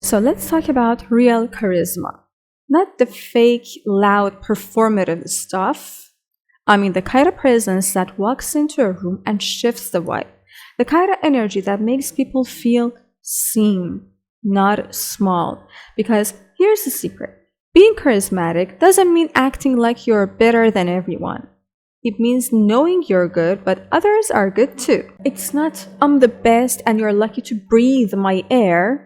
So let's talk about real charisma. Not the fake, loud, performative stuff. I mean, the kind of presence that walks into a room and shifts the vibe. The kind of energy that makes people feel seen, not small. Because here's the secret. Being charismatic doesn't mean acting like you're better than everyone. It means knowing you're good, but others are good too. It's not, I'm the best and you're lucky to breathe my air.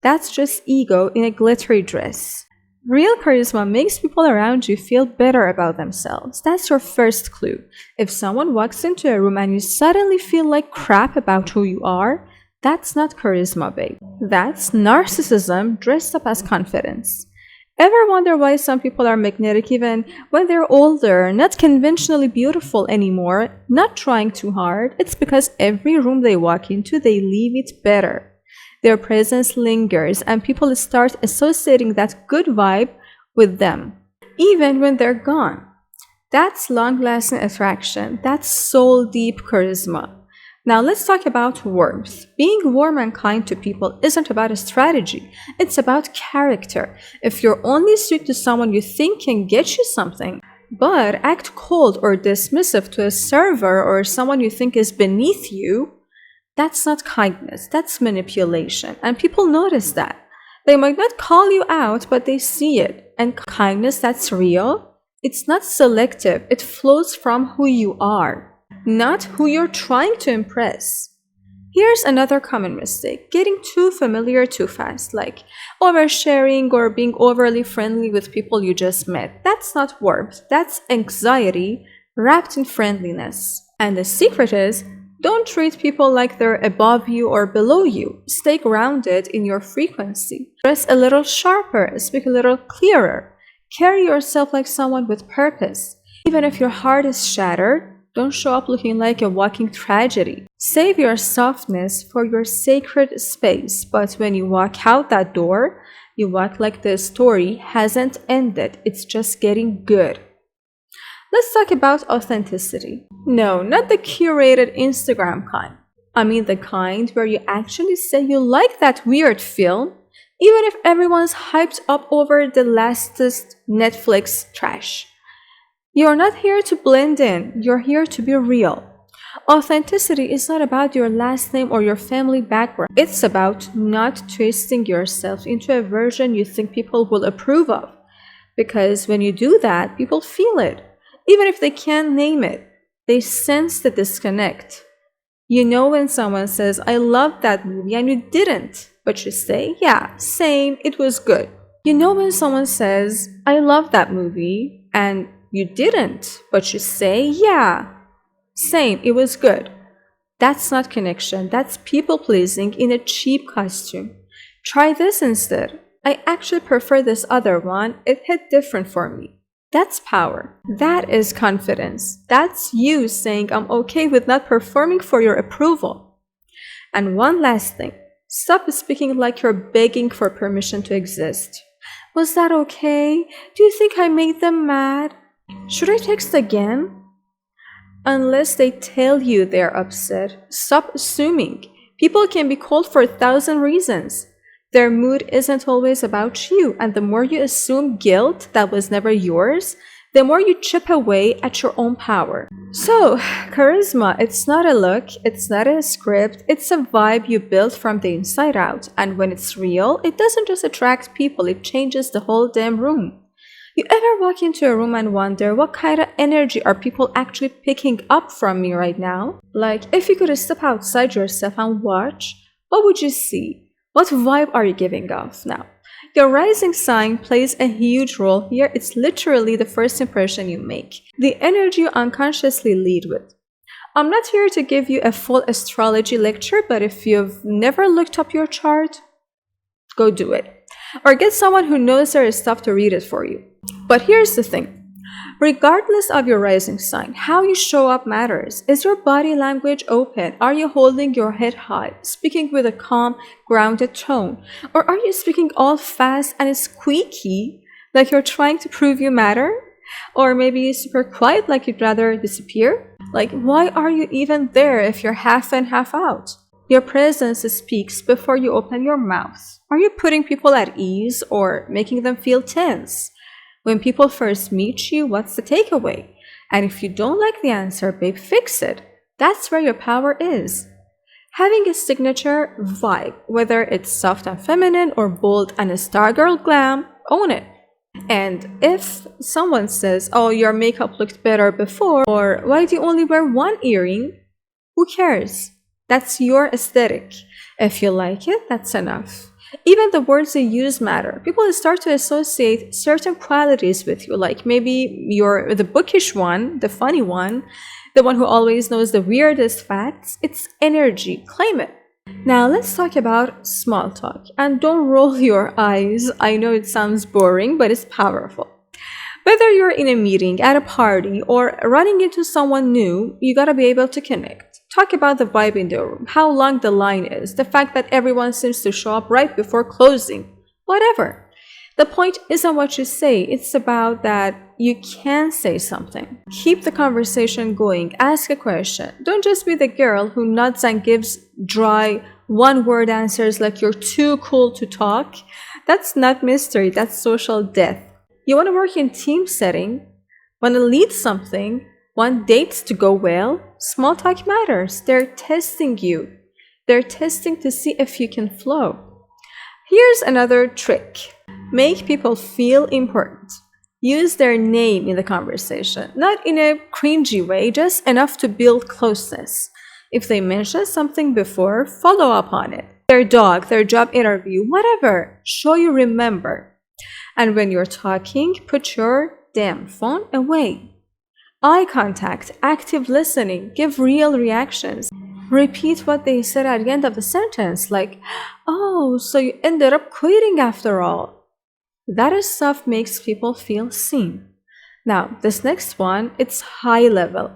That's just ego in a glittery dress. Real charisma makes people around you feel better about themselves. That's your first clue. If someone walks into a room and you suddenly feel like crap about who you are, that's not charisma, babe. That's narcissism dressed up as confidence. Ever wonder why some people are magnetic even when they're older, not conventionally beautiful anymore, not trying too hard? It's because every room they walk into, they leave it better. Their presence lingers and people start associating that good vibe with them, even when they're gone. That's long-lasting attraction. That's soul-deep charisma. Now let's talk about warmth. Being warm and kind to people isn't about a strategy. It's about character. If you're only sweet to someone you think can get you something, but act cold or dismissive to a server or someone you think is beneath you, that's not kindness. That's manipulation. And people notice that. They might not call you out, but they see it. And kindness that's real, it's not selective. It flows from who you are, not who you're trying to impress. Here's another common mistake, getting too familiar too fast, like oversharing or being overly friendly with people you just met. That's not warmth, that's anxiety wrapped in friendliness. And the secret is, don't treat people like they're above you or below you. Stay grounded in your frequency. Dress a little sharper, speak a little clearer. Carry yourself like someone with purpose. Even if your heart is shattered, don't show up looking like a walking tragedy. Save your softness for your sacred space, but when you walk out that door, you walk like the story hasn't ended. It's just getting good. Let's talk about authenticity. No, not the curated Instagram kind. I mean the kind where you actually say you like that weird film, even if everyone's hyped up over the latest Netflix trash. You're not here to blend in, you're here to be real. Authenticity is not about your last name or your family background. It's about not twisting yourself into a version you think people will approve of. Because when you do that, people feel it. Even if they can't name it, they sense the disconnect. You know when someone says, I love that movie, and you didn't, but you say, yeah, same, it was good. You know when someone says, I love that movie, and you didn't, but you say, yeah, same, it was good. That's not connection, that's people-pleasing in a cheap costume. Try this instead. I actually prefer this other one, it hit different for me. That's power. That is confidence. That's you saying I'm okay with not performing for your approval. And one last thing. Stop speaking like you're begging for permission to exist. Was that okay? Do you think I made them mad? Should I text again? Unless they tell you they're upset, stop assuming. People can be cold for 1,000 reasons. Their mood isn't always about you, and the more you assume guilt that was never yours, the more you chip away at your own power. So, charisma, it's not a look, it's not a script, it's a vibe you build from the inside out. And when it's real, it doesn't just attract people, it changes the whole damn room. You ever walk into a room and wonder, what kind of energy are people actually picking up from me right now? Like, if you could step outside yourself and watch, what would you see? What vibe are you giving off now? Your rising sign plays a huge role here. It's literally the first impression you make, the energy you unconsciously lead with. I'm not here to give you a full astrology lecture, but if you've never looked up your chart, go do it. Or get someone who knows their stuff to read it for you. But here's the thing. Regardless of your rising sign, how you show up matters. Is your body language open? Are you holding your head high, speaking with a calm, grounded tone? Or are you speaking all fast and squeaky, like you're trying to prove you matter? Or maybe super quiet, like you'd rather disappear? Like, why are you even there if you're half in, half out? Your presence speaks before you open your mouth. Are you putting people at ease or making them feel tense? When people first meet you, what's the takeaway? And if you don't like the answer, babe, fix it. That's where your power is. Having a signature vibe, whether it's soft and feminine or bold and a stargirl glam, own it. And if someone says, oh, your makeup looked better before, or why do you only wear one earring? Who cares? That's your aesthetic. If you like it, that's enough. Even the words you use matter. People start to associate certain qualities with you, like maybe you're the bookish one, the funny one, the one who always knows the weirdest facts. It's energy. Claim it. Now let's talk about small talk. And don't roll your eyes. I know it sounds boring, but it's powerful. Whether you're in a meeting, at a party, or running into someone new, you gotta be able to connect. Talk about the vibe in the room, how long the line is, the fact that everyone seems to show up right before closing, whatever. The point isn't what you say, it's about that you can say something. Keep the conversation going, ask a question. Don't just be the girl who nods and gives dry, one-word answers like you're too cool to talk. That's not mystery, that's social death. You want to work in team setting, want to lead something, want dates to go well, small talk matters. They're testing you. They're testing to see if you can flow. Here's another trick. Make people feel important. Use their name in the conversation, not in a cringy way, just enough to build closeness. If they mention something before, follow up on it. Their dog, their job interview, whatever. Show you remember. And when you're talking, put your damn phone away. Eye contact, active listening, give real reactions. Repeat what they said at the end of the sentence, like, oh, so you ended up quitting after all. That stuff makes people feel seen. Now, this next one, it's high level.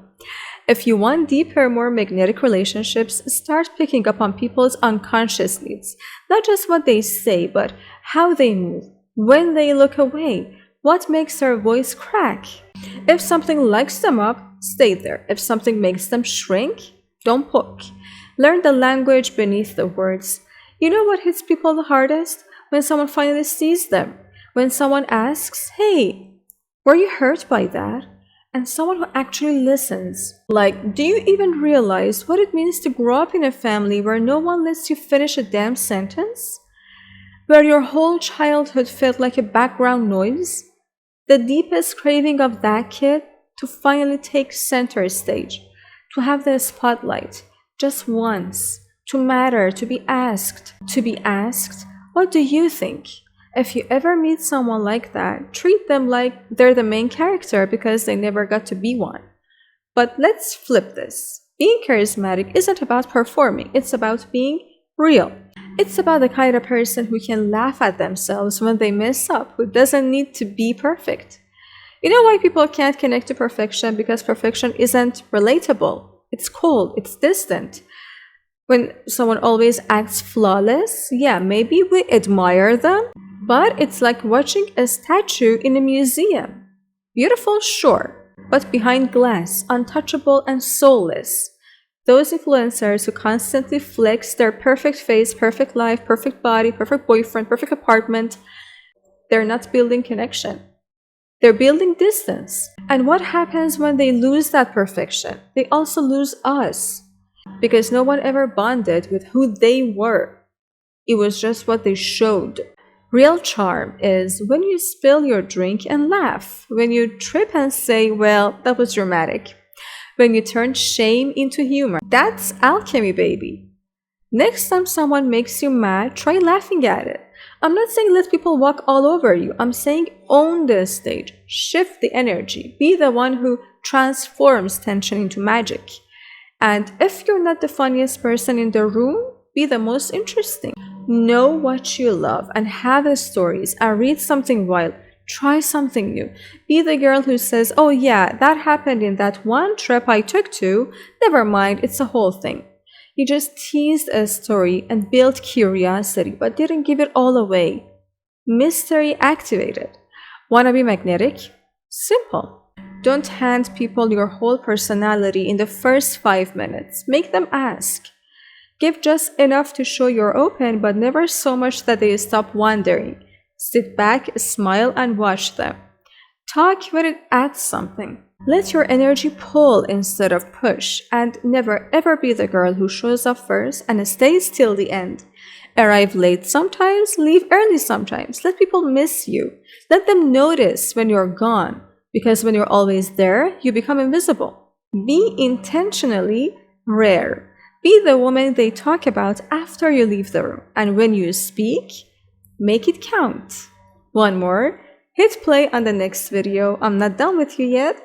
If you want deeper, more magnetic relationships, start picking up on people's unconscious needs. Not just what they say, but how they move. When they look away, what makes their voice crack? If something lights them up, stay there. If something makes them shrink, don't poke. Learn the language beneath the words. You know what hits people the hardest? When someone finally sees them. When someone asks, hey, were you hurt by that? And someone who actually listens. Like, do you even realize what it means to grow up in a family where no one lets you finish a damn sentence? Where your whole childhood felt like a background noise? The deepest craving of that kid to finally take center stage, to have the spotlight, just once, to matter, to be asked, what do you think? If you ever meet someone like that, treat them like they're the main character because they never got to be one. But let's flip this. Being charismatic isn't about performing, it's about being real. It's about the kind of person who can laugh at themselves when they mess up, who doesn't need to be perfect. You know why people can't connect to perfection? Because perfection isn't relatable. It's cold, it's distant. When someone always acts flawless, yeah, maybe we admire them, but it's like watching a statue in a museum. Beautiful, sure, but behind glass, untouchable and soulless. Those influencers who constantly flex their perfect face, perfect life, perfect body, perfect boyfriend, perfect apartment, they're not building connection. They're building distance. And what happens when they lose that perfection? They also lose us. Because no one ever bonded with who they were. It was just what they showed. Real charm is when you spill your drink and laugh. When you trip and say, well, that was dramatic. When you turn shame into humor. That's alchemy, baby. Next time someone makes you mad, try laughing at it. I'm not saying let people walk all over you. I'm saying own the stage. Shift the energy. Be the one who transforms tension into magic. And if you're not the funniest person in the room, be the most interesting. Know what you love and have the stories and read something wild. Try something new. Be the girl who says, oh yeah, that happened in that one trip I took to. Never mind, it's a whole thing. You just teased a story and built curiosity, but didn't give it all away. Mystery activated. Wanna be magnetic? Simple. Don't hand people your whole personality in the first 5 minutes. Make them ask. Give just enough to show you're open, but never so much that they stop wondering. Sit back, smile, and watch them. Talk when it adds something. Let your energy pull instead of push, and never ever be the girl who shows up first and stays till the end. Arrive late sometimes, leave early sometimes. Let people miss you. Let them notice when you're gone, because when you're always there, you become invisible. Be intentionally rare. Be the woman they talk about after you leave the room, and when you speak, make it count. One more. Hit play on the next video. I'm not done with you yet.